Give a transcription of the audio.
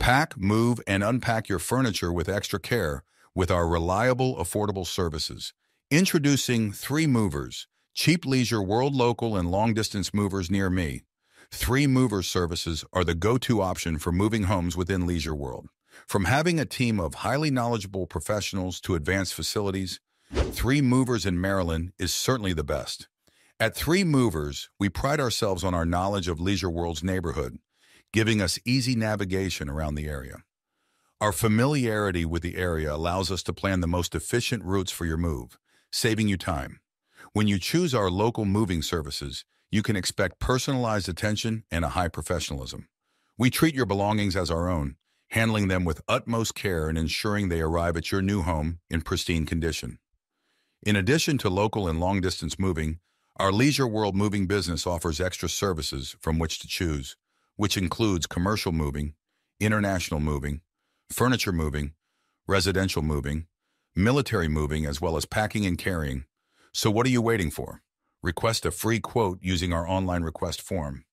Pack, move, and unpack your furniture with extra care with our reliable, affordable services. Introducing 3 Movers, cheap leisure world local and long-distance movers near me. 3 Movers services are the go-to option for moving homes within Leisure World. From having a team of highly knowledgeable professionals to advanced facilities, 3 Movers in Maryland is certainly the best. At 3 Movers, we pride ourselves on our knowledge of Leisure World's neighborhood, giving us easy navigation around the area. Our familiarity with the area allows us to plan the most efficient routes for your move, saving you time. When you choose our local moving services, you can expect personalized attention and a high professionalism. We treat your belongings as our own, handling them with utmost care and ensuring they arrive at your new home in pristine condition. In addition to local and long-distance moving, our Leisure World moving business offers extra services from which to choose, which includes commercial moving, international moving, furniture moving, residential moving, military moving, as well as packing and carrying. So what are you waiting for? Request a free quote using our online request form.